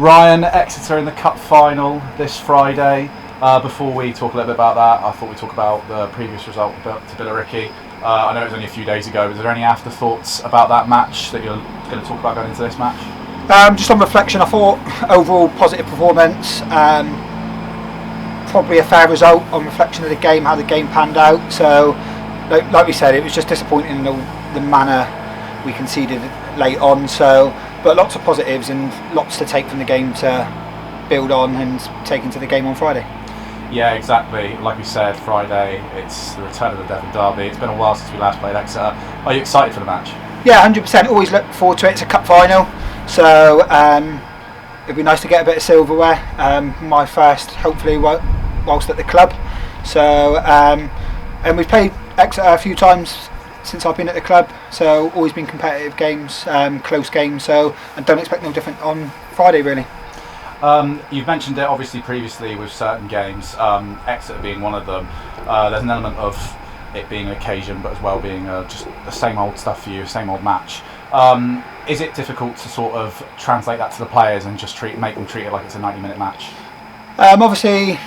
Ryan, Exeter in the cup final this Friday. Before we talk a little bit about that, I thought we'd talk about the previous result to Billericay. I know it was only a few days ago. Was there any afterthoughts about that match that you're going to talk about going into this match? Just on reflection, I thought overall positive performance. Probably a fair result on reflection of the game, how the game panned out. So, like we said, it was just disappointing in the manner we conceded late on. So, but lots of positives and lots to take from the game to build on and take into the game on Friday. Yeah, exactly. Like we said, Friday, it's the return of the Devon Derby. It's been a while since we last played Exeter. Are you excited for the match? Yeah, 100%. Always look forward to it. It's a cup final, so it'd be nice to get a bit of silverware. My first, hopefully, whilst at the club. So, and we've played Exeter a few times since I've been at the club. So, always been competitive games, close games. So, and don't expect no different on Friday, really. You've mentioned it obviously previously with certain games, Exeter being one of them. There's an element of it being an occasion, but as well being just the same old stuff for you, same old match. Is it difficult to sort of translate that to the players and just make them treat it like it's a 90-minute match? Obviously,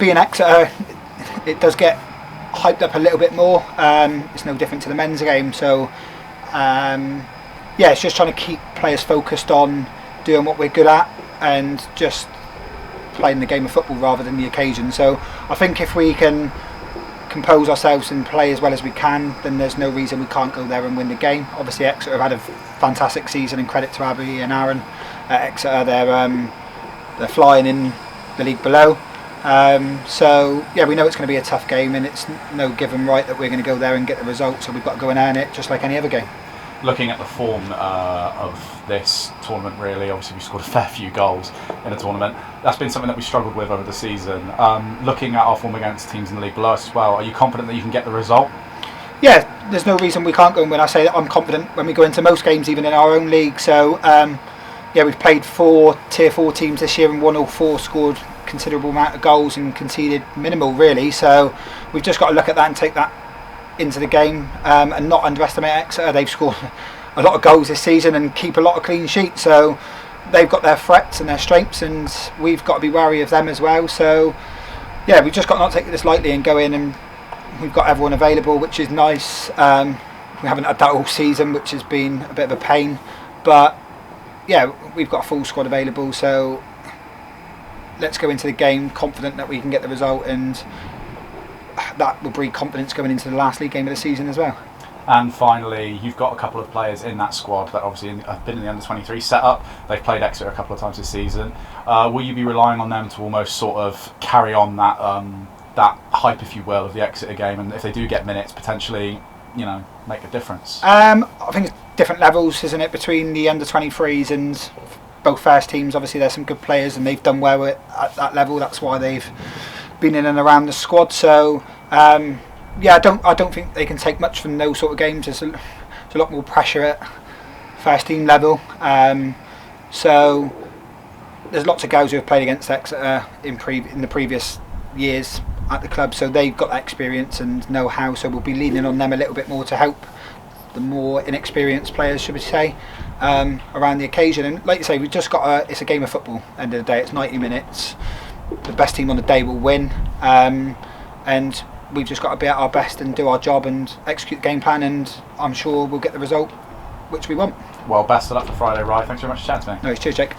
being Exeter, it does get hyped up a little bit more. It's no different to the men's game, so it's just trying to keep players focused on doing what we're good at and just playing the game of football rather than the occasion. So I think if we can compose ourselves and play as well as we can, then there's no reason we can't go there and win the game. Obviously Exeter have had a fantastic season, and credit to Abby and Aaron at Exeter. They're flying in the league below. So yeah, we know it's going to be a tough game, and it's no given right that we're going to go there and get the result, so we've got to go and earn it just like any other game. Looking at the form of this tournament, really, obviously we scored a fair few goals in the tournament. That's been something that we struggled with over the season. Looking at our form against teams in the league below us as well, are you confident that you can get the result? Yeah, there's no reason we can't go and win. I say that I'm confident when we go into most games, even in our own league. So we've played 4 Tier 4 teams this year, and 1 or 4 scored considerable amount of goals and conceded minimal, really. So we've just got to look at that and take that into the game, and not underestimate Exeter. They've scored a lot of goals this season and keep a lot of clean sheets, so they've got their threats and their strengths, and we've got to be wary of them as well. So yeah, we've just got to not take this lightly and go in, and we've got everyone available, which is nice. We haven't had that all season, which has been a bit of a pain, but yeah, we've got a full squad available, so let's go into the game confident that we can get the result, and that will breed confidence going into the last league game of the season as well. And finally, you've got a couple of players in that squad that obviously have been in the under-23 setup. They've played Exeter a couple of times this season. Will you be relying on them to almost sort of carry on that that hype, if you will, of the Exeter game, and if they do get minutes, potentially, make a difference? I think it's different levels, isn't it, between the under-23s and both first teams. Obviously, there's some good players, and they've done well at that level. That's why they've been in and around the squad. So I don't think they can take much from those sort of games. There's a lot more pressure at first team level. So there's lots of guys who have played against Exeter in the previous years at the club, so they've got that experience and know-how. So we'll be leaning on them a little bit more to help the more inexperienced players, should we say, around the occasion. And like you say, we've just got it's a game of football. End of the day, it's 90 minutes. The best team on the day will win, and we've just got to be at our best and do our job and execute the game plan, and I'm sure we'll get the result which we want. Well, best of luck for Friday, Ryan. Thanks very much for chatting to me. No, cheers, Jake.